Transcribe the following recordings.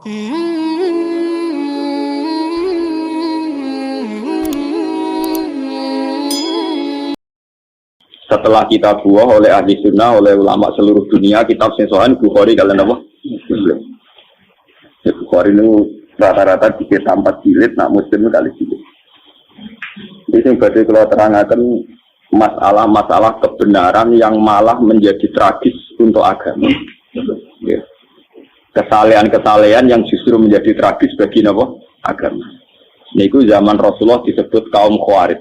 Setelah kita buah oleh ahli sunnah, oleh ulama seluruh dunia, kitab sing sohan Bukhari kalian apa? Muslim. Bukhari itu rata-rata dikit 4 jilid, nak Muslim kali jilid. Ini yang berarti kalau terangkan masalah-masalah kebenaran yang malah menjadi tragis untuk agama. Kesalehan-kesalehan yang justru menjadi tragis bagi agama. Ini zaman Rasulullah disebut kaum Khawarij.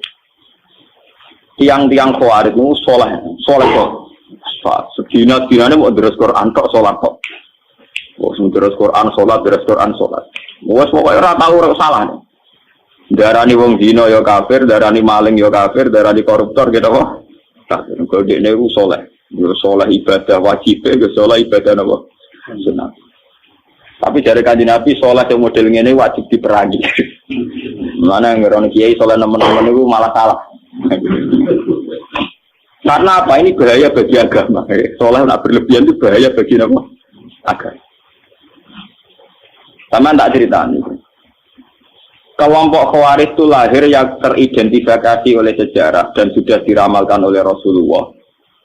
Tiang-tiang Khawarij itu soleh kok. Sedina-dinanya mau deres Quran kok sholat kok. Mau deres Quran sholat, deres Quran sholat. Mau pokoknya orang tahu orang salah nih. Darani wong zina ya kafir, darani maling ya kafir, darani koruptor gitu kok. Kafir. Kalau dia itu soleh. Soleh ibadah wajib, soleh ibadah apa? Sunnah. Tapi dari Kanjeng Nabi soleh yang model ini wajib diperangi. Mana yang ngerone kiai soleh teman-teman itu malah salah. Karena apa? Ini bahaya bagi agama. Soleh nak berlebihan itu bahaya bagi agama. Sama tak ceritanya. Kelompok Khawarij itu lahir yang teridentifikasi oleh sejarah dan sudah diramalkan oleh Rasulullah.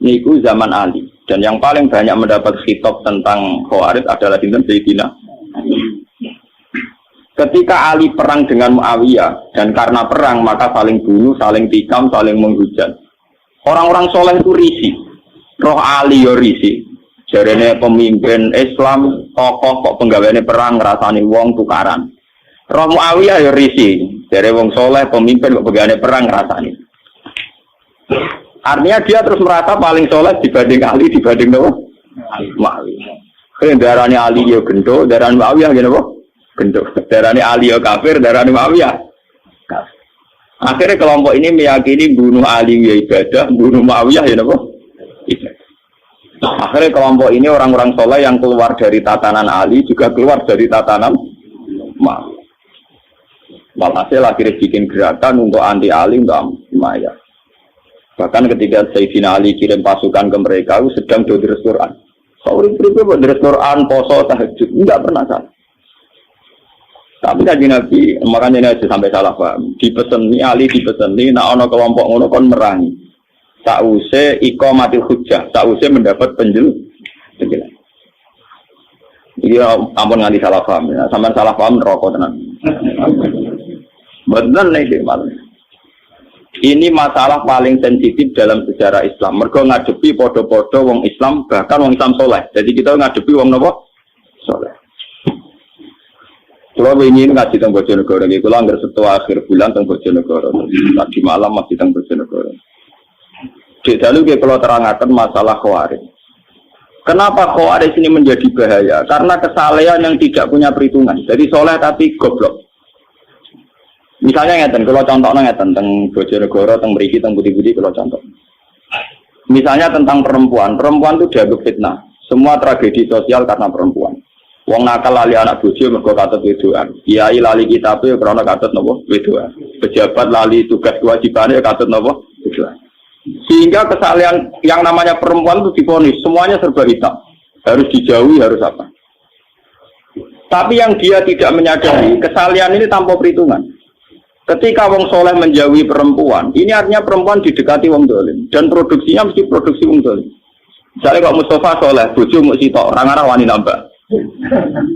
Niku zaman Ali. Dan yang paling banyak mendapat khitab tentang Khawarij adalah Sayyidina Ali. Ketika Ali perang dengan Muawiyah, dan karena perang maka saling bunuh, saling tikam, saling menghujat. Orang-orang soleh itu risih. Roh Ali yo risih. Jarene pemimpin Islam, tokoh kok penggaweane perang ngrasani wong tukaran. Roh Muawiyah yo risih. Jarene wong soleh pemimpin kok penggaweane perang ngrasani. Artinya dia terus merasa paling soleh dibanding Ali, dibanding Muawiyah. Darane Ali yo gendho, darane Muawiyah ngene apa? Bentuk darani Ali ya kafir, darani Muawiyah kafir. Akhirnya kelompok ini meyakini bunuh Ali ya ibadah, bunuh Muawiyah ya apa? Ibadah. Akhirnya kelompok ini orang-orang soleh yang keluar dari tatanan Ali juga keluar dari tatanan Muawiyah. Walhasil akhirnya bikin gerakan untuk anti Ali, untuk Muawiyah. Bahkan ketika Sayyidina Ali kirim pasukan ke mereka, sedang deres Quran. Sauri-sauri buat deres Quran, poso, tahajud, enggak pernah salah. Tapi Kanjeng Nabi makanya ini sampai salah paham. Dipeseni Ali dipeseni nak ana kelompok ngono kon merangi. Sause iqamatil hujjah, sause mendapat penjelasan. Iya ampun nganti salah paham. Ya. Sampeyan salah paham neraka tenan. Bener nek malah. Ini masalah paling sensitif dalam sejarah Islam. Mergo ngadepi padha-padha wong Islam, bahkan wong Islam soleh. Jadi kita ngadepi wong napa? Soleh. Kalau ingin ngaji tentang Bojonegoro, kalau anggar setelah akhir bulan tentang Bojonegoro, tadi malam masih tentang Bojonegoro. Jadi lalu kalau terangkan masalah Khawarij. Kenapa Khawarij ini menjadi bahaya? Karena kesalehan yang tidak punya perhitungan. Jadi soleh tapi goblok. Misalnya ngeten, kalau contohnya ngeten tentang Bojonegoro, tentang Mriki, tentang Budi-Budi, kalau contoh. Misalnya tentang perempuan itu dianggap fitnah. Semua tragedi sosial karena perempuan. Wong nakal lali anak bojo mergo katut wedoan. Kiai lali kitabe karena katut napa wedoan. Pejabat lali tugas kewajibane katut napa wedoan. Sehingga kesalahan yang namanya perempuan itu divonis semuanya serba hitam. Harus dijauhi, harus apa. Tapi yang dia tidak menyadari kesalahan ini tanpa perhitungan. Ketika wong soleh menjauhi perempuan, ini artinya perempuan didekati wong dolim dan produksinya mesti produksi wong dolim. Misalnya kok Mustafa soleh, bojo muk sitok, ora ngarah wani nambah.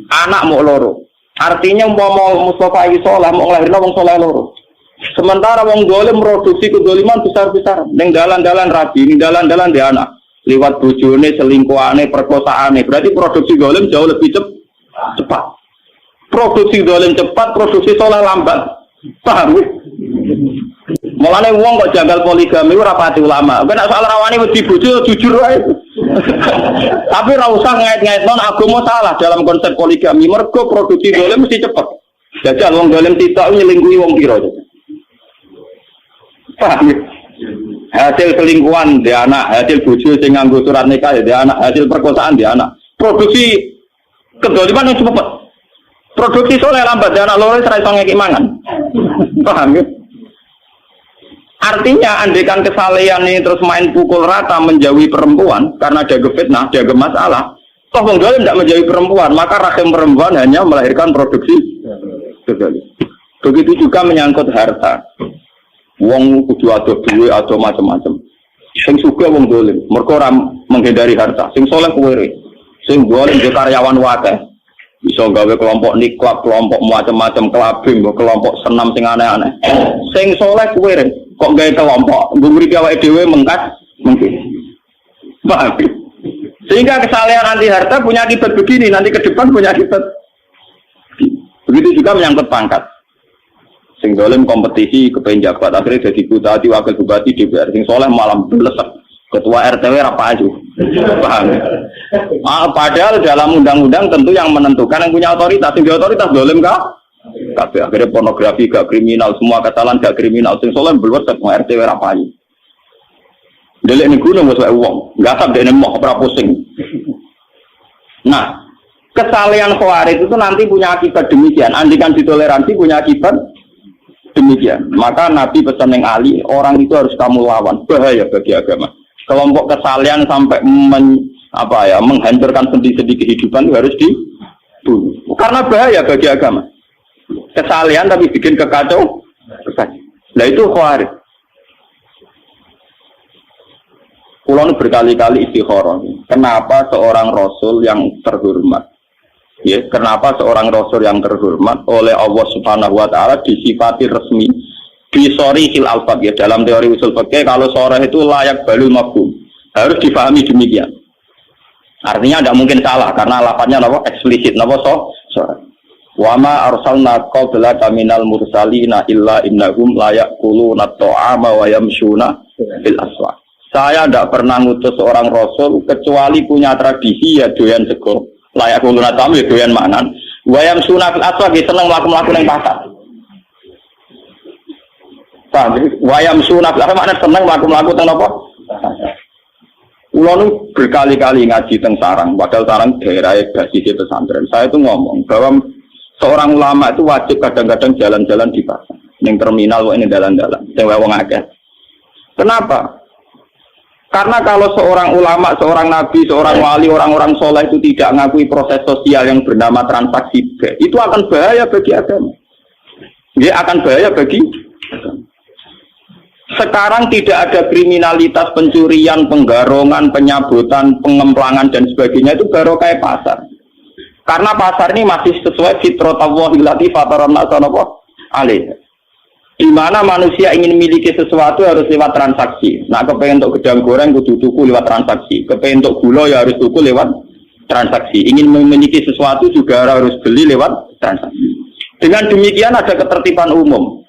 Anak mau loro. Artinya mau Mustafa iki soleh, mau nglahirno wong soleh loro. Sementara wong dolim produksi kedoliman besar-besar. Ning dalan-dalan rabi, ning dalan-dalan di anak. Liwat bojone, selingkuhane, perkosaane. Berarti produksi dolim jauh lebih cepat. Produksi dolim cepat, produksi soleh lambat. Paham? Mulane wong kok janggal poligami ora pati ulama. Nek soal rawani wedi bojo jujur wae. Tapi ora usah ngait-ngaitno agama salah dalam konsep poligami. Mergo produksi dolim mesti cepet. Jajal wong dolim sitok nyelingkuhi wong pira. Paham? Hasil selingkuhan dia anak, hasil bojo sing nganggo surat nikah dia anak, hasil perkosaan dia anak. Produksi kedoliman yang cepet. Produksi soleh lambat dia anak loro ora iso ngeki mangan. Paham ya? Artinya andaikan kesalehan ini terus main pukul rata menjauhi perempuan karena dia fitnah, dia masalah, Toh wong dolim tidak menjadi perempuan, maka rahim perempuan hanya melahirkan produksi dolim. Begitu juga menyangkut harta. Wong kudu ada duwe atau macam-macam. Sing suka wong dolim, mergo ora menghindari harta. Sing soleh kuwi, sing dolim di karyawan wae. Bisa gawe kelompok niklab, kelompok macam-macam kelabing, kelompok senam sing aneh-aneh. Sing soleh kuwi kok gawe kelompok, ngumri awake dhewe mengkas mungkin. Paham? Sehingga kesalahan anti harta punya akibat begini, nanti ke depan punya akibat. Begitu juga menyangkut pangkat. Sing dolim kompetisi kepengen jabat, akhirnya jadi bupati, wakil bupati, DPR. Sing soleh malam belesek. Ketua RTW apa aja. Paham? Padahal dalam undang-undang tentu yang menentukan yang punya otoritas. Yang otoritas dolim kah? Tapi akhirnya pornografi gak kriminal, semua kesalahan gak kriminal. Sing soleh belesek, mau RTW apa aja. Delik ini gunung sesuai uang, nggak asap dia mau opera pusing. Nah, kesalahan khawarij itu nanti punya akibat demikian. Andikan ditoleransi punya akibat demikian. Maka Nabi pesan yang Ali, orang itu harus kamu lawan. Bahaya bagi agama. Kelompok kesalahan sampai menghancurkan sendi-sendi kehidupan itu harus dibunuh. Karena bahaya bagi agama. Kesalahan tapi bikin kekacau. Nah itu khawarij. Kulon berkali-kali istikharah. Kenapa seorang Rasul yang terhormat? Ya, kenapa seorang Rasul yang terhormat oleh Allah Subhanahu Wa Taala disifati resmi bisorihil alfab ya dalam teori usul fikih kalau sorah itu layak balul mafhum harus difahami demikian. Artinya tidak mungkin salah karena lafadznya apa eksplisit apa sorah. Wa ma arsalna qablaka minal mursalina illa innahum layaquluna at-ta'ama wa yamshuna fil aswaq. Saya tidak pernah ngutus seorang rasul kecuali punya tradisi ya doyan sego. Layak kuluna tamu ya doyan manan. Wayam sunat aswaq seneng mlaku-mlaku ning pasar. Paham? Wayam sunat aswaq maknane seneng mlaku-mlaku teng napa? Kula nu berkali-kali ngaji teng Sarang, padahal Sarang daerah basis pesantren. Saya itu ngomong bahwa seorang ulama itu wajib kadang-kadang jalan-jalan di pasar. Ning terminal kok ini dalan-dalan. Sing wong akeh. Kenapa? Karena kalau seorang ulama, seorang nabi, seorang wali, orang-orang soleh itu tidak mengakui proses sosial yang bernama transaksi, itu akan bahaya bagi agama. Dia akan bahaya bagi agama. Sekarang tidak ada kriminalitas pencurian, penggarongan, penyabutan, pengemplangan dan sebagainya itu baru kayak pasar. Karena pasar ini masih sesuai fitratallahi allati fataran nasa alaiha. Di mana manusia ingin memiliki sesuatu harus lewat transaksi. Nah, kepengen untuk gedang goreng kudu tuku lewat transaksi. Kepengen untuk gula ya harus tuku lewat transaksi. Ingin memiliki sesuatu juga harus beli lewat transaksi. Dengan demikian ada ketertiban umum.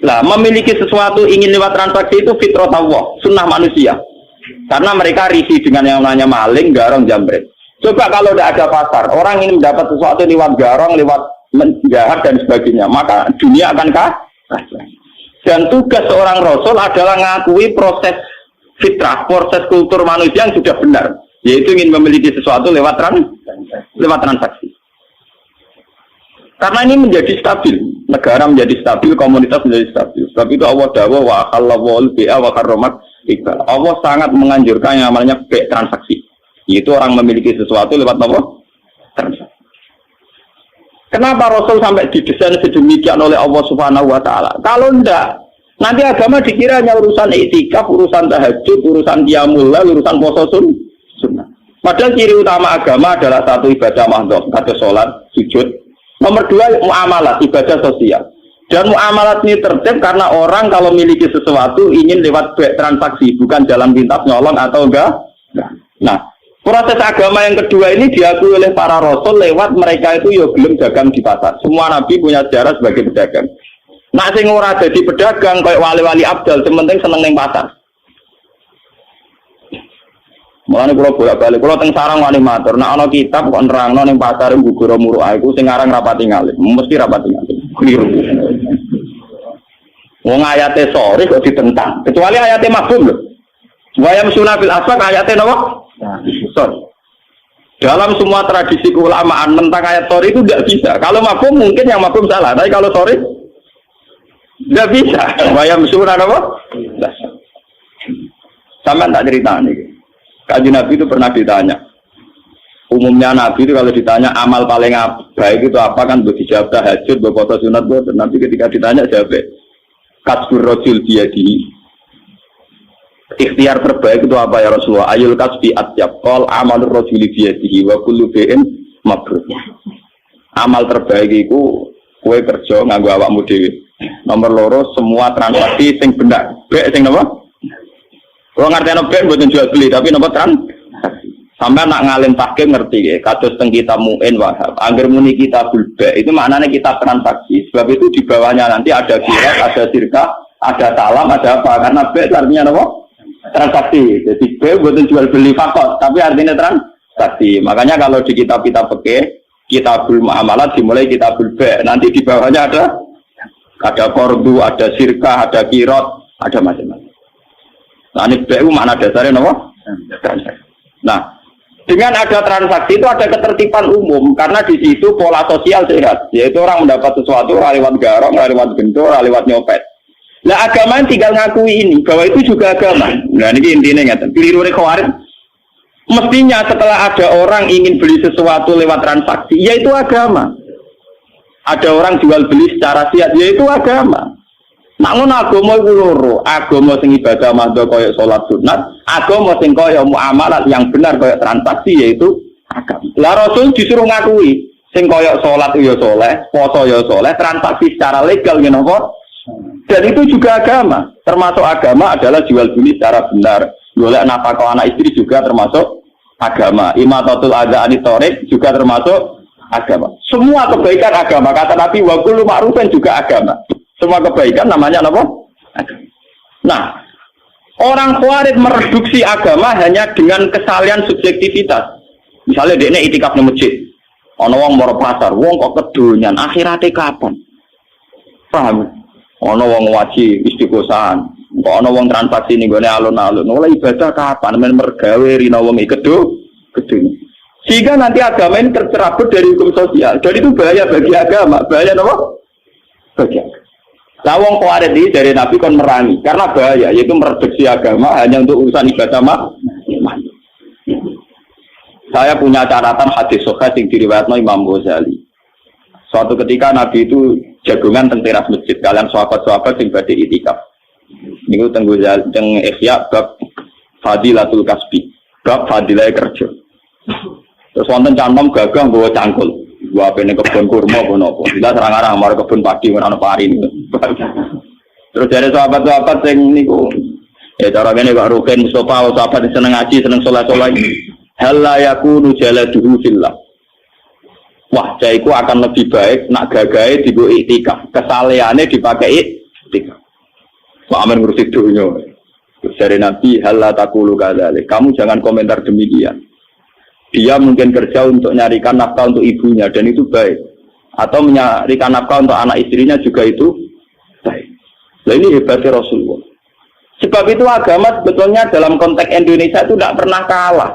Nah, memiliki sesuatu ingin lewat transaksi itu fitrah Allah, sunnah manusia. Karena mereka risih dengan yang namanya maling, garong, jambret. Coba kalau tidak ada pasar, orang ingin mendapat sesuatu lewat garong, lewat menjahat dan sebagainya, maka dunia akan kacau. Dan tugas seorang rasul adalah mengakui proses fitrah, proses kultur manusia yang sudah benar, yaitu ingin memiliki sesuatu lewat transaksi. Karena ini menjadi stabil, negara menjadi stabil, komunitas menjadi stabil. Sebab itu Allah dawuh wa halallahu bi'a wa harramat iqbal. Allah sangat menganjurkan yang namanya transaksi. Yaitu orang memiliki sesuatu lewat apa? Transaksi. Kenapa Rasul sampai didesain sedemikian oleh Allah Subhanahu Wa Taala? Kalau enggak, nanti agama dikira hanya urusan iktikaf, urusan tahajud, urusan qiyamul lail, urusan puasa sunnah. Padahal ciri utama agama adalah satu ibadah mahdhah, kata salat, sujud. Nomor dua muamalat, ibadah sosial. Dan muamalat ini tertib karena orang kalau memiliki sesuatu ingin lewat transaksi, bukan jalan pintas nyolong atau enggak. Nah, proses agama yang kedua ini diakui oleh para rasul lewat mereka itu ya belum dagang di pasar. Semua nabi punya sejarah sebagai pedagang. Nah, sing ora dadi pedagang kayak wali-wali abdal, sementing seneng ning pasar. Mulane kula bolak-balik, kula teng Sarang wani matur, nek ana kitab kok nerangno ning pasar Gugura Muruah iku sing aran rapati ngalim, mesti rapati ngalim. Kliru. Wong ayate sore kok ditentang, kecuali ayate mafhum lho. Wa yamsuna fil aswaq ayate napa? Sorry. Dalam semua tradisi keulamaan tentang ayat sorry itu tidak bisa. Kalau mafhum mungkin yang mafhum salah, tapi kalau sorry tidak bisa. Bayam surah apa? Sama tak cerita nih. Kanjeng Nabi itu pernah ditanya, Umumnya Nabi itu kalau ditanya amal paling baik itu apa kan dijawab tahajud, berpuasa sunat, nanti ketika ditanya jawab kasbur rajul biyadihi. Ikhtiar terbaik itu apa ya Rasulullah? Ayul kasbi atyab qol amalur rajuli biyadihi wa kullu bi'in mabrur. Amal terbaik itu kowe kerja nganggo awakmu dhewe. Nomor loro semua transaksi sing benar. Bek sing napa? Kalau ngerti ana bek mboten jual beli tapi napa transaksi. Sampai nak ngalim tahkim ngerti ya, kados teng kita mu'in wahab. Angger muni kita bulbek itu maknanya kita transaksi. Sebab itu di bawahnya nanti ada kirat, ada sirka, ada salam, ada apa. Karena bek artinya apa? Transaksi. Jadi bek bukan jual beli fakot, tapi artinya transaksi. Makanya kalau di kitab-kitab fikih, kitabul muamalat dimulai kitabul bek. Nanti di bawahnya ada kordu, ada sirka, ada kirat, ada macam-macam. Nah ini bek itu makna dasarnya apa? Nah, dengan ada transaksi itu ada ketertiban umum karena di situ pola sosial sehat, yaitu orang mendapat sesuatu lewat garong, lewat gendor, lewat nyopet. Nah agama tinggal ngakui ini bahwa itu juga agama. Nah ini intinya nggak keliru Khawarij. Mestinya setelah ada orang ingin beli sesuatu lewat transaksi, yaitu agama. Ada orang jual beli secara siat, yaitu agama. Nak ngono agama iku loro, agama sing ibadah mandha kaya salat sunat, agama sing kaya muamalat yang benar kaya transaksi yaitu agama. Lah Rasul disuruh ngakui sing kaya salat ya saleh, puasa ya saleh, transaksi secara legal ngene apa? Dan itu juga agama. Termasuk agama adalah jual beli secara benar. Golek nafkah anak istri juga termasuk agama. Imatatul adza anitorik juga termasuk agama. Semua kebaikan agama. Kata Nabi wa kullu ma'rufin juga agama. Semua kebaikan namanya apa? Agama. Nah, orang Khawarij mereduksi agama hanya dengan kesalahan subjektivitas. Misalnya dia ini itikaf di masjid, ono wong moro pasar, wong kok kedonyan, akhirate kapan? Paham? Ono wong waji istiqosan, kok ono wong transaksi ning gone alun-alun, mulai ibadah kapan? Men mergawe rina wong kedonyan. Sehingga nanti agama ini tercerabut dari hukum sosial. Dan itu bahaya bagi agama, bahaya apa? Bagi agama. Lawang Khawarij ini dari Nabi kon merangi karena bahaya, yaitu mereduksi agama hanya untuk urusan ibadah Saya punya catatan hadis sahih yang diriwayatkan Imam Ghazali. Suatu ketika Nabi itu jagungan teng teras masjid kalian sahabat-sahabat yang badhe itikaf. Niku teng Ghazali teng Ihya bab Fadilatul Kasbi, bab fadilah kerja. Terus wonten cantom gagah nggawa cangkul. Gua pengen kebun kurma apa nopo. Bila serang-arang mar kebun padi ora ono pari niku. Terus dari sahabat-sahabat sing niku ya cara ngene kok Rukin Mustofa sahabat seneng ngaji, seneng saleh-saleh. Hal la yakunu jaladuhu fillah. Wah, jaiku akan lebih baik nak gagahe digo iktikaf. Kesaleane dipakai iktikaf. Pak Amin ngurusi dunya. Terus dari Nabi hal la taqulu kadzalik. Kamu jangan komentar demikian. Dia mungkin kerja untuk nyarikan nafkah untuk ibunya dan itu baik. Atau menyarikan nafkah untuk anak istrinya juga itu baik. Nah ini hebatnya Rasulullah. Sebab itu agama sebetulnya dalam konteks Indonesia itu tidak pernah kalah.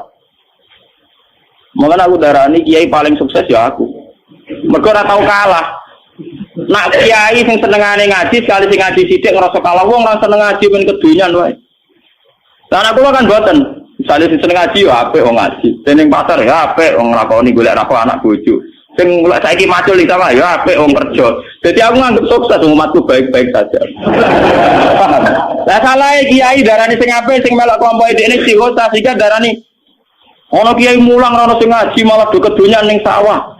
Makanya aku darani kiai paling sukses ya aku. Mereka ora tau kalah. Nak kiai sing senengane ngaji sekali sing ngaji sithik ngrasa kalah wong ora seneng ngaji men kedunyan wae. Lah aku kan mboten. Misalnya sing seneng ngaji yo apik wong ngaji. Ning pasar ya apik wong nglakoni golek nafkah anak bojo. Sing mulai saiki macul iki sama ya apik wong kerja. Jadi aku nganggep sukses umatku baik-baik saja. Lah salah kiai darani sing apik sing melok kelompok dekne sihosa sehingga darani ono kiai mulang ora ono sing ngaji malah do kedonyan ning sawah.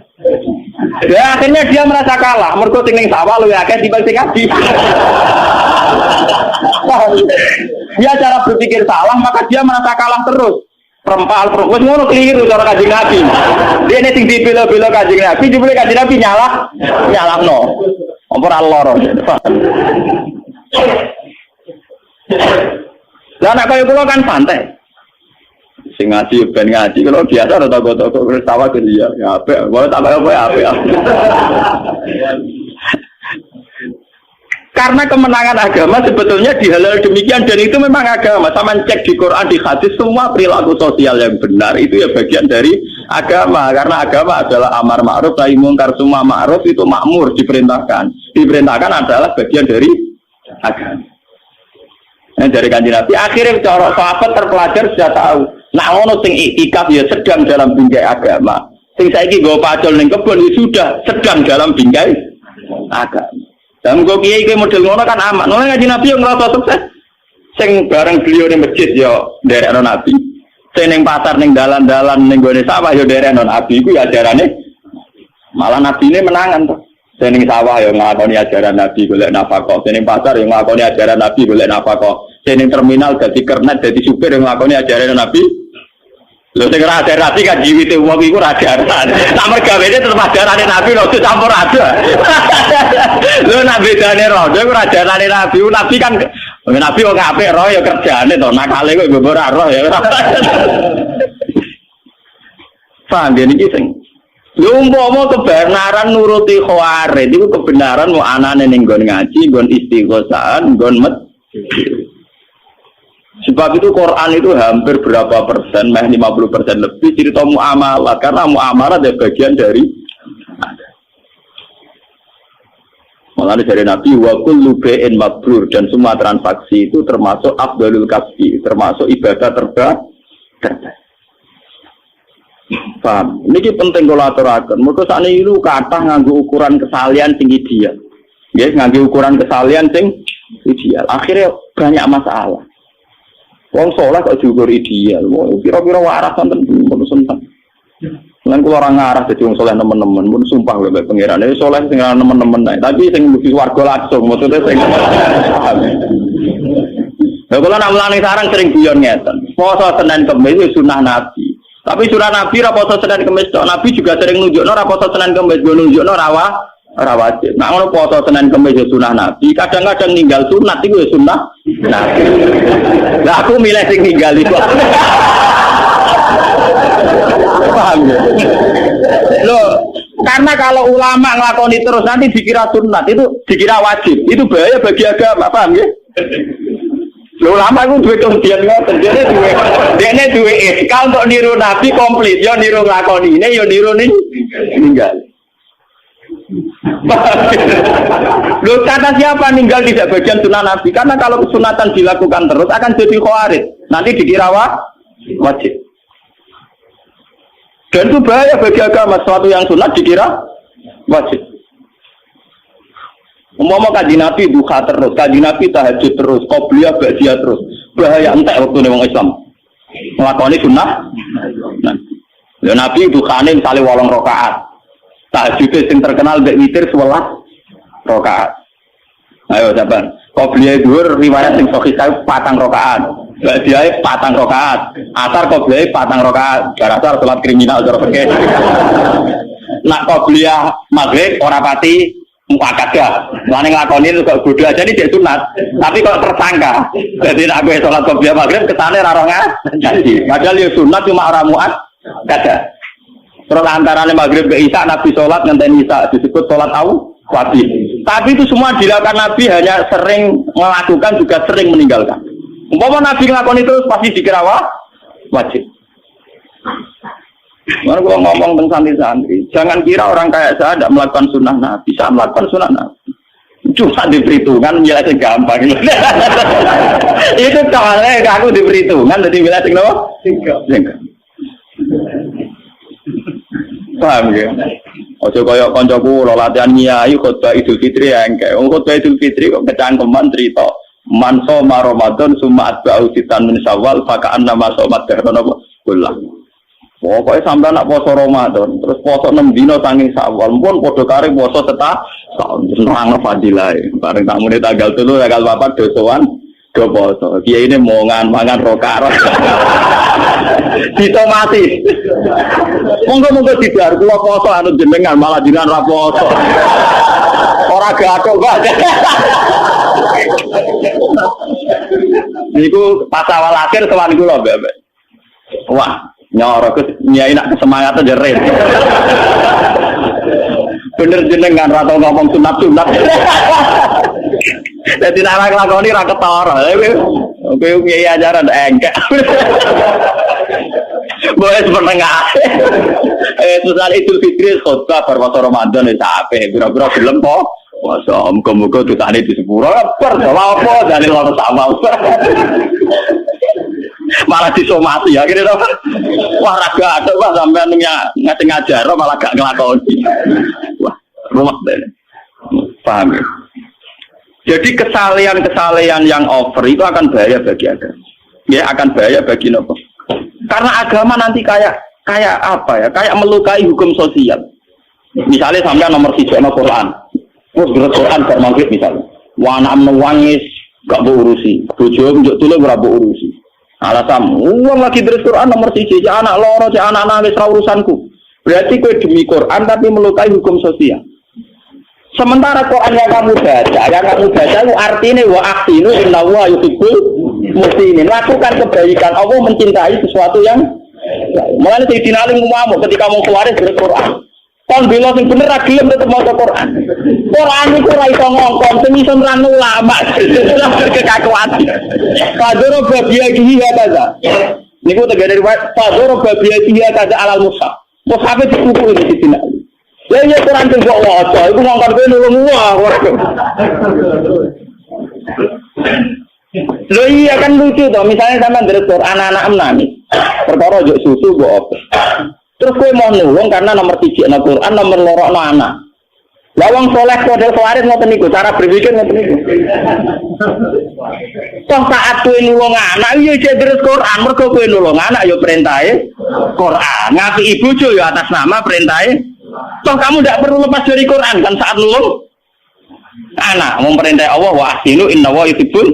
Ya akhirnya dia merasa kalah mergo sing ning sawah luwih akeh dibanding sing ngaji. Dia cara berpikir salah maka dia merasa kalah terus. Perempal wis ngono keliru cara Kanjeng Nabi. Dia nek sing dibela-bela Kanjeng Nabi, jebule Kanjeng Nabi nyalahno. Apa ora lara. Lah nek kaya kula kan santai. Sing ngaji ben ngaji kalau biasa ora toko-toko tawa ke dia. Ya apik, wae tak apa ya apik. Karena kemenangan agama sebetulnya dihalal demikian dan itu memang agama. Sama cek di Quran, di hadis semua perilaku sosial yang benar itu ya bagian dari agama. Karena agama adalah amar ma'ruf nahi mungkar, semua ma'ruf itu makmur diperintahkan. Diperintahkan adalah bagian dari agama. Nah, dari Kanjeng Nabi akhirnya cara sahabat terpelajar sudah tahu. Nak ngono sing iktikaf ya sedang dalam bingkai agama. Sing saiki nggo pacul ning kebon ya sudah sedang dalam bingkai agama. Dan kok kiai iki model ngono kan aman. Nang ngaji Nabi yang ngrasa sukses. Sing bareng beliau ning masjid ya nderekno Nabi. Sing ning pasar ning dalan-dalan ning gone sawah ya nderekno Nabi iku ya ajarane malah nabine menangan to. Sing ning sawah ya nglakoni ajaran Nabi golek nafkah. Sing ning pasar ya nglakoni ajaran Nabi golek nafkah. Sing ning terminal dadi kernet dadi supir ya nglakoni ajaran Nabi. Lho sing ora ajaran Nabi kan jiwite wong iku ora ajaran. Sak mergawene tetep ajarane Nabi lho campur aja. Lho nek bedane rodo iku ora ajarane Nabi. Nabi kan Nabi wong apik roh ya kerjane to. Nakale kok mbok ora roh ya. Paham ya niki sing lho umpama kebenaran nuruti khawarid itu kebenaran mau anane ning nggon ngaji, nggon istighosah, nggon sebab itu Quran itu hampir berapa persen, 50% lebih cerita muamalah karena muamalah adalah bagian dari malah dari Nabi wa kullu bai'in mabrur dan semua transaksi itu termasuk afdalul kasbi, termasuk ibadah terbaik. Paham? Ini penting kalau aturakan. Mereka saat ini kata nganggu ukuran kesalian sing ideal. Yes, nganggu ukuran kesalian sing ideal. Akhirnya banyak masalah. Wong soleh kok diukur ideal. Wong kira-kira waras wonten pun seneng. Lan kula ora ngarah dadi wong soleh nemen-nemen, mun sumpah lho mbek pangeran. Soleh sing nemen-nemen ae, tapi sing mesti warga langsung maksudnya sing. Lha kula nak mulane sarang sering guyon ngeten. Poso Senin Kamis sunah Nabi. Tapi surah Nabi ra poso Senin Kamis tok. Nabi juga sering nunjukno ra poso Senin Kamis, go nunjukno ora wajib. Nek ngono poso Senin Kamis ya sunah Nabi, kadang-kadang ninggal sunat iku ya sunah Nabi. Lah aku milih sing ninggal iku. Paham ya? Loh, karena kalau ulama nglakoni terus nanti dikira sunat, itu dikira wajib. Itu bahaya bagi agama, paham ya? Ulama itu duwe kemudian ngoten, dene duwe iskal untuk niru Nabi komplit, yo niru nglakoni ini, yo niru ninggal. Loh, kata siapa ninggal tidak bagian sunnah Nabi? Karena kalau kesunatan dilakukan terus akan jadi khawarij. Nanti dikira wajib. Dan itu bahaya bagi agama, sesuatu yang sunat dikira wajib. Umpama kaji Nabi duha terus, kaji Nabi tahajud terus, qobliyah ba'diyah terus. Bahaya entek waktu ning wong Islam. Nglakoni sunah. Nah, Nabi duhane misale 8 rakaat. Tahajud sing terkenal mbek witir 11 rakaat. Ayo sampean. Qobliyah dhuwur riwayat sing sahih 4 rakaat. Ba'diyah 4 rakaat. Asar qobliyah 4 rakaat. Gara-gara salat kriminal cara fikih. Nak qobliyah maghrib ora pati muakat ya, mana ngelakoni itu kok bodoh aja nih dia sunat, tapi kok tersangka. Jadi nak gue sholat qobliyah maghrib kesana rarongan, jadi padahal dia sunat cuma orang muat, kada. Terus antaranya maghrib ke isya Nabi sholat ngenteni isya disebut sholat wajib. Tapi itu semua dilakukan Nabi hanya sering melakukan juga sering meninggalkan. Umpama Nabi ngelakoni terus pasti dikira wajib. Mana gua ngomong tentang santri-santri, jangan kira orang kayak saya tidak melakukan sunnah Nabi, saya melakukan sunnah Nabi. Cuma diperhitungkan, menjelaskan gampang. Itu soalnya aku diperhitungkan, jadi menjelaskan apa? Singkat. Paham ya? Ojo koyok koncoku, lo latihan nyai khutbah Idul Fitri yang kayak, khutbah Idul Fitri kok kecangkeman cerita. Man soma Ramadan summa atba'u sitan min Syawal, fakaan nama somat dahron apa? Ulang. Pokoknya sampai nak poso Ramadan, terus poso 6 dino saking Syawal, pun podo kare poso setahun, terus nerang fadilah. Bareng tamu ini tanggal 3, tanggal 4 dosoan, do poso. Kiai ini mau mangan roka. Ditomati. Monggo dibar kula poso anu jenengan malah jenengan ra poso. Ora gathok banget. Niku pas awal akhir sowan kula, Mbak. Wah, nyoro ke nyai nak kesemangatan jerit. Bener jenengan ra tau ngomong sunat-sunat. Dadi nek nglakoni ra ketara. Oke nyai ajaran engkek. Boleh menengah. Terus Idul Fitri khutbah berpuasa Ramadan wis apik. Pira-pira gelem po. Puasa muga-muga dosane di sepuro. Per apa dalil ono sama. Malah disomati ya kira wah raga ada wah sampean ngajar malah gak nglakoni. Wah, rumah deh. Paham ya? Jadi kesalehan yang over itu akan bahaya bagi agama. Ya akan bahaya bagi nopo. Karena agama nanti kayak apa ya? Kayak melukai hukum sosial. Misalnya sampai nomor 3 Quran. Terus Quran bar maghrib misalnya. Wa anak menangis gak berurusi. Bojo njuk tulung ora berurusi. Alasan uang lagi terus Quran nomor 3 anak loro, anak nangis ra urusanku. Berarti kowe demi Quran tapi melukai hukum sosial. Sementara Quran yang kamu baca itu artinya wa ahsinu innallaha yuhibbul muhsinin. Lakukan kebaikan. Allah mencintai sesuatu yang mulane Sayyidina Ali ngomong ketika mau keluar dari Quran. Kon bela sing bener ra gelem tetep maca Quran. Quran iku ora iso ngongkon, sing iso nerangno ulama. Kekakuan. Padoro babiyahi hadaza. Niku tegere riwayat padoro babiyahi hadaza alal mushaf. Mushaf dikuku di Sayyidina Ali. Ya Quran itu kok waca, itu ngongkon kowe nulung wah. Lho iya kan lucu toh, misalnya sampean ndres anak-anak nangis. Perkara njuk susu mbok opo. Terus kowe mau nulung karena nomor 3 nang Quran, nomor 2 nang anak. Lah wong saleh model khawarij ngoten niku, cara berpikir ngoten niku. Toh saat kowe nulung anak iya jek ndres Quran, mergo kowe nulung anak ya perintahe Quran. Ngapi bojo ya atas nama perintahe. Toh kamu tidak perlu lepas dari Quran kan saat nulung anak memperintah Allah wa ahsinu innallaha yuhibbul.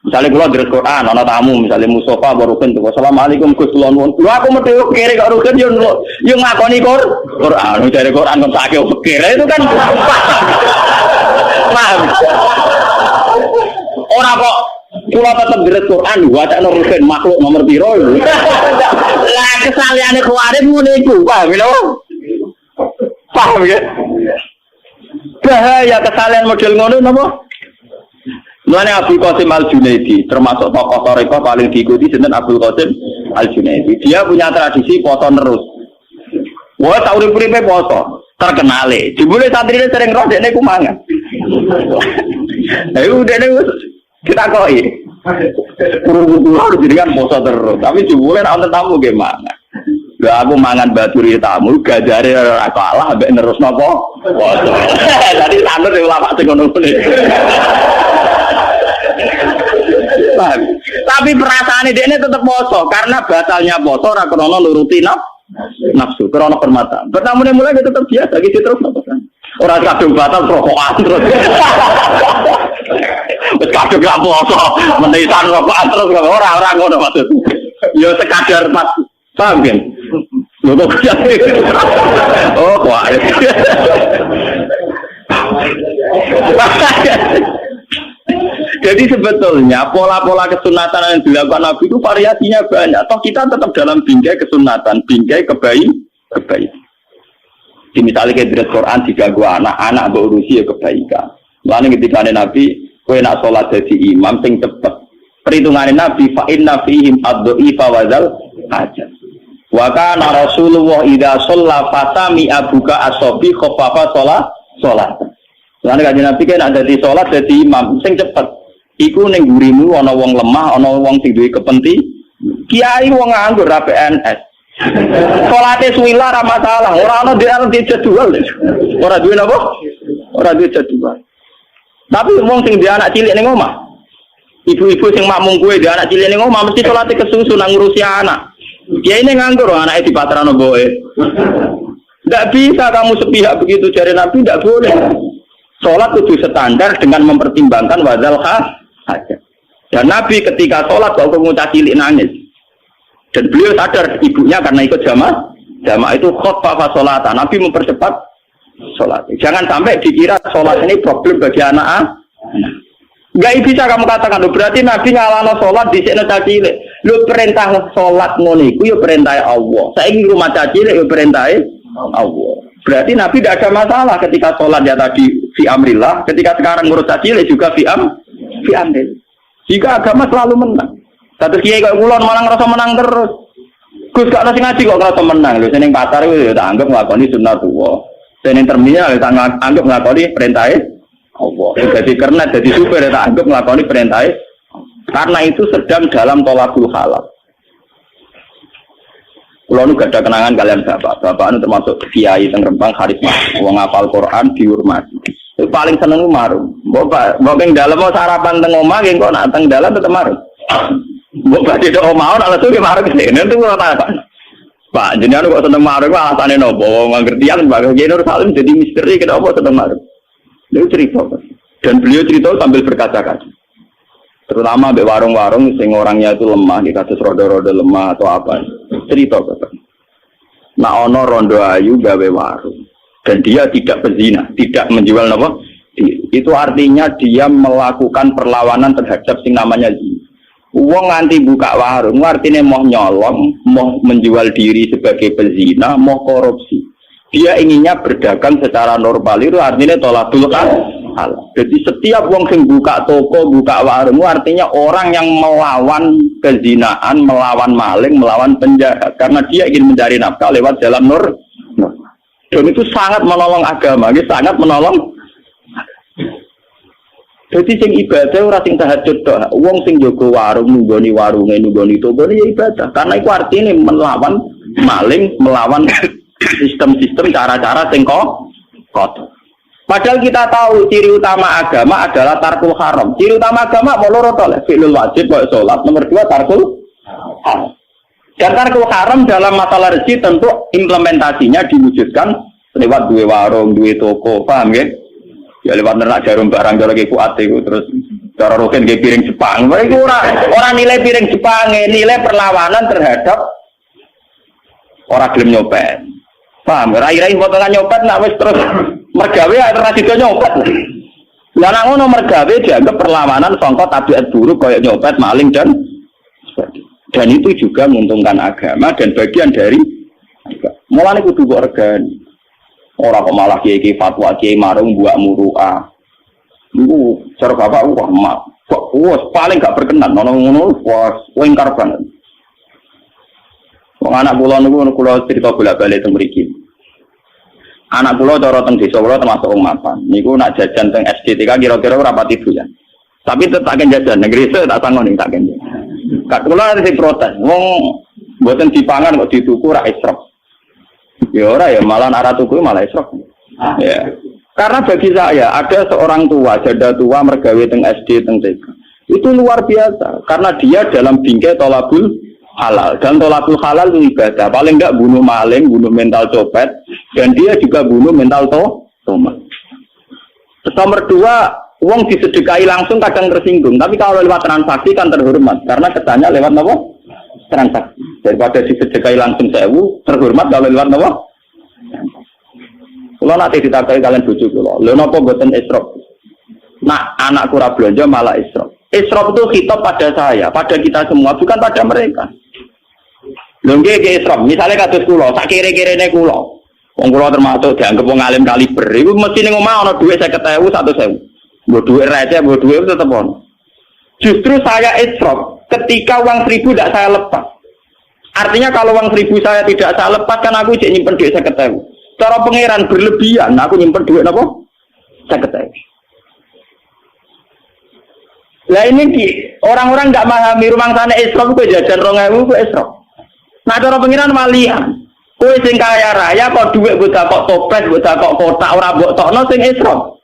Misalnya kalau dari Quran ana tamu misalnya Mustafa barukan tuh assalamualaikum Gus kula nuwun. Lho aku mesti kere kok rugen yo ngakoni Quran dari Quran kok sakit kere itu kan paham. Ora kok kula tetep dari Quran wacana rugen makhluk nomor piro lho. Lah kesaleane kuwarit ngene iku paham lho. Paham ya? Bahaya kesalahan model ngono napa? Mulane Abdul Qasim Al-Junaidi termasuk tokoh tarekat paling diikuti jeneng Abdul Qasim Al-Junaidi. Dia punya tradisi poso terus. Wah, tak urip-uripe poso, terkenale. Jebule santrine sering roh dekne ku mangan. Ayo dekne kita koi. Kudu jadi kan poso terus, tapi jebule ana tamu ge mangan. Lah aku mangan baturi tamu gajare ora kalah mbek nerus napa? Poso. Dadi sanut ulama sing ngono kuwi. Tapi perasaane dekne tetep poso karena batalnya poso ora krana nuruti nafsu, krana permata. Pertamane mulai tetep biasa gitu terus apa kan. Ora kadung batal rokokan terus. Wis kadung gak poso, menisan rokokan terus ora ngono maksud. Ya sekadar pas paham kan? Lho kok oh kok. Jadi sebetulnya pola-pola kesunatan yang dilakukan Nabi itu variasinya banyak. Toh kita tetap dalam bingkai kesunatan, bingkai kebaikan. Di misalnya kayak di Quran diganggu anak berurusi ya kebaikan. Lalu ketika Nabi, kowe nak sholat jadi imam sing cepet. Perhitungan Nabi fa inna fihim ad-dha'ifa wa dzal hajat. Wa kana Rasulullah idza shalla fatami abuka asobi khaffafa sholat. Lalu kanjeng Nabi kan ada di sholat jadi imam sing cepet. Iku ning gurimu ana wong lemah, ana wong sing duwe kepenting. Kiai wong nganggur ra PNS. Salate suwila ra masalah, ora ana di jadwal. Ora duwe napa? Ora duwe jadwal. Tapi wong sing duwe anak cilik ning omah. Ibu-ibu sing makmum kuwe duwe anak cilik ning omah mesti salate kesusu nang ngurusi anak. Kiai ning nganggur anake dipatrano mboke. Ndak bisa kamu sepihak begitu jare Nabi, ndak boleh. Salat kudu standar dengan mempertimbangkan wadzal hajat. Dan Nabi ketika sholat kok ngucap cilik nangis. Dan beliau sadar ibunya karena ikut jamaah itu khaffafa sholatan. Nabi mempercepat sholat. Jangan sampai dikira sholat ini problem bagi anak. Gak bisa kamu katakan, berarti Nabi ngalano sholat di sini cilik. Lu perintah sholat ngono iku ya perintah Allah. Saiki rumah cilik ya perintah Allah. Berarti Nabi tidak ada masalah ketika sholat ya tadi fi amrillah, ketika sekarang ngurus cilik juga fi amrillah. Jika agama selalu menang. Satu kiai kok kulon malah ngerasa menang terus. Gus gak nasi ngaji kok ngerasa menang. Lho seneng pasar itu tak anggap nglakoni sunnatullah. Seneng terminal tak anggap nglakoni perintah Allah. Jadi karena jadi supir tak anggap nglakoni perintah. Karena itu sedang dalam tolakul halal. Kalau nu gak ada kenangan kalian bapak nu termasuk kiai teng Rembang karisma, wong ngapal Quran dihormati. Itu paling seneng marung. Mbok ing dalem sarapan teng omah nggih kok nak teng dalan tetep marung. Mbok badhe tok omah ora langsung marung kene itu ora. Pak jenengan kok seneng marung alasane nopo? Wong ngertian Pak Kiai Nur Salim jadi misteri kenapa seneng marung. Dia cerita. Dan beliau cerita sambil berkaca-kaca. Terutama di warung-warung sing orangnya itu lemah, di kasus rodo-rodo lemah atau apa. Cerita Bapak. Nah ono rondo ayu gawe warung. Dan dia tidak berzina, tidak menjual apa? Itu artinya dia melakukan perlawanan terhadap sing namanya zina. Uang nganti buka warung, artinya mau nyolong, mau menjual diri sebagai pezina, mau korupsi. Dia inginnya berdagang secara normal, itu artinya tolakul halal. Jadi setiap uang sing buka toko, buka warung, artinya orang yang melawan kezinaan, melawan maling, melawan penjahat. Karena dia ingin mencari nafkah lewat jalan normal. Dan itu sangat menolong agama, sangat menolong. Jadi sing ibadah ora sing tahajud tok. Wong sing jaga warung nunggoni warunge nunggoni toko ya ibadah. Karena itu artinya melawan maling, melawan sistem-sistem cara-cara sing kotor. Padahal kita tahu ciri utama agama adalah tarkul haram. Ciri utama agama mau loro to lek fi'lul wajib kok salat. Nomor 2 tarkul haram. Dan tarkul haram dalam masalah rezeki tentu implementasinya diwujudkan lewat duwe warung, duwe toko, paham ya? Ya lewat nerak jarum barang cara ki kuat iku terus cara roken ki piring Jepang. Iku ora nilai piring Jepang, nilai perlawanan terhadap ora gelem nyopet. Paham? Rai-rai potongan nyopet nak wis terus mergawe ora sida nyopet. Lah nek ngono mergawe dianggap perlawanan sangka tabiat buruk kaya nyopet, maling dan itu juga menguntungkan agama dan bagian dari mulane kudu kok regani. Ora kok malah kiai fatwa kiai marung buak muruah. Iku cara bapak mak. Kok paling gak berkenan ngono-ngono wengkar banget. Wong anak kula niku kula cerita bolak-balik teng mriki. Anak kula cara teng desa kula termasuk wong mapan. Niku nak jajan teng SDTK kira-kira ora pati doyan. Tapi tetep jajan negeri se tak sangoni tak kene. Kak kula sing protes. Wong mboten dipangan kok dituku ra israf. Ya ora ya malah arah tuku malah esok. Ya. Karena bagi saya ada seorang tua, janda tua mergawe teng SD teng TK. Itu luar biasa karena dia dalam bingkai tolakul halal dan tolakul halal itu ibadah. Paling enggak bunuh maling, bunuh mental copet dan dia juga bunuh mental tomat. Nomor 2, uang disedekahi langsung kadang tersinggung, tapi kalau lewat transaksi kan terhormat karena kesannya lewat apa? Transaksi. Daripada disedekahi langsung 1000 terhormat kalau lewat apa? Kalau nanti ditakai kalian bojo kula, lha napa mboten israf? Nak anakku ora belanja malah israf. Israf itu khitab pada saya, pada kita semua, bukan pada mereka. Lho nggih israf, misalnya kados kula, sak kire-kirene kula. Wong kula termasuk dianggap wong alim kaliber. Iku mesti ning omah ana dhuwit 50.000, 100.000. Mbok dhuwit receh, mbok dhuwit tetep ono. Justru saya israf ketika uang 1.000 tidak saya lepas. Artinya kalau uang 1.000 saya tidak saya lepas kan aku cek nyimpen duit 50.000. Cara pangeran berlebihan, aku nyimpen duit apa? 50.000. Lah ini orang-orang nggak memahami rumah sana Islam itu jajan 2.000 itu Islam. Nah cara pangeran walian. Kowe sing kaya raya kok duit mbok kok toples, mbok kok kotak ora mbok tokno sing Islam.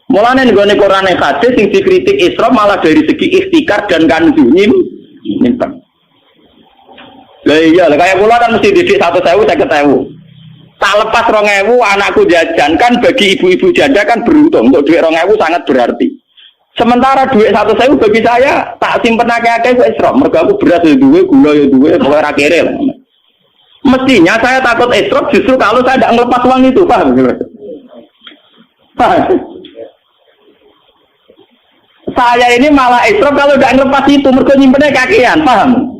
Mulane nggone Quran hadis sing dikritik Islam malah dari segi ikhtikar dan kanzu nyimpen. Lah iya, kayak kula kan mesti didik 1.000 50.000. Tak lepas 2.000 anakku jajan kan bagi ibu-ibu janda kan beruntung. Untuk duit 2.000 sangat berarti. Sementara duit 1.000 bagi saya tak simpen akeh-akeh kok israf. Mergo aku beras ya duwe, gula ya duwe, pokoke ra kere lah. Mestinya saya takut israf justru kalau saya tidak ngelepas uang itu, paham? Paham? Saya ini malah israf kalau tidak ngelepas itu, mergo nyimpennya kakean, paham?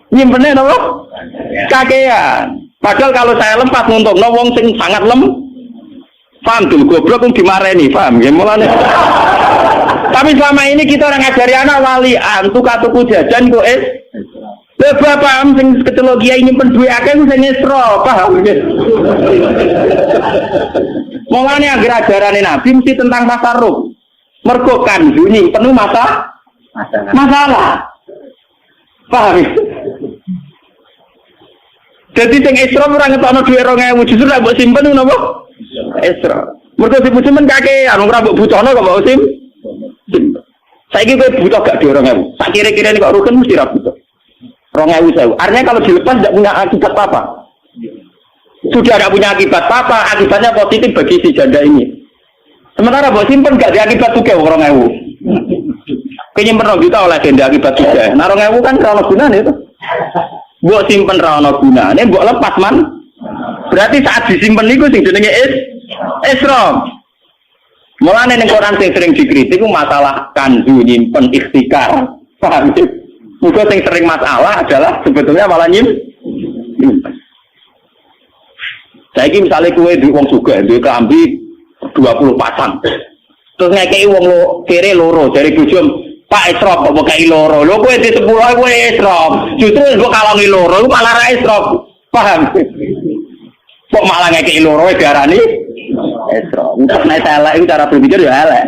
Nyimpennya apa? Kakean. Padahal kalau saya lepas untuk wong sing sangat paham dulu, goblok kok dimareni, paham? Ya mulane. Tapi selama ini kita orang ngajari anak walian, tuku jajan kok lha bapak sing kecelok kiai nyimpen duit akeh ku sing esro, paham? Mulane anggere ajarane Nabi mesti tentang tasarruf. Mergo kanzu nyimpen masalah. Paham? Jadi sing Isra ora ngetokno dhuwit 2000 justru nek mbok simpen ngono apa? Isra. Mergo dipucumen kakek, anu ora mbok butuhno kok mbok simpen. Saiki kowe butuh gak dhuwit 2000. Sak kira-kira nek kok rukun mesti ra butuh. 2000. Artinya kalau dilepas tidak punya akibat apa? Sudah tidak punya akibat apa? Akibatnya positif bagi si janda ini. Sementara mbok simpen gak ada akibat juga 2000. Kayaknya pernah kita oleh janda akibat juga. Nah 2000 kan ora ono gunane itu. Mbok simpen ra ono gunane, mbok lepas man. Berarti saat disimpen niku sing jenenge Isra. Mulane ning Quran sing sering dikritik masalah kanzu nyimpen ikhtikar. Paham ya? Muga sing sering masalah adalah sebetulnya malah nyimpen. Saiki misale kowe duwe wong sugih, duwe kelambi 20 pasang. Terus ngekeki wong kere loro dari bojom, Pak Isra kok kei loro. Lho kowe di 10 kowe Isra. Justru mbok kalongi loro iku malah ra Isra. Paham? Kok malah ngekeki loro diarani Isra. Untuk nek elek iku cara berpikir ya elek.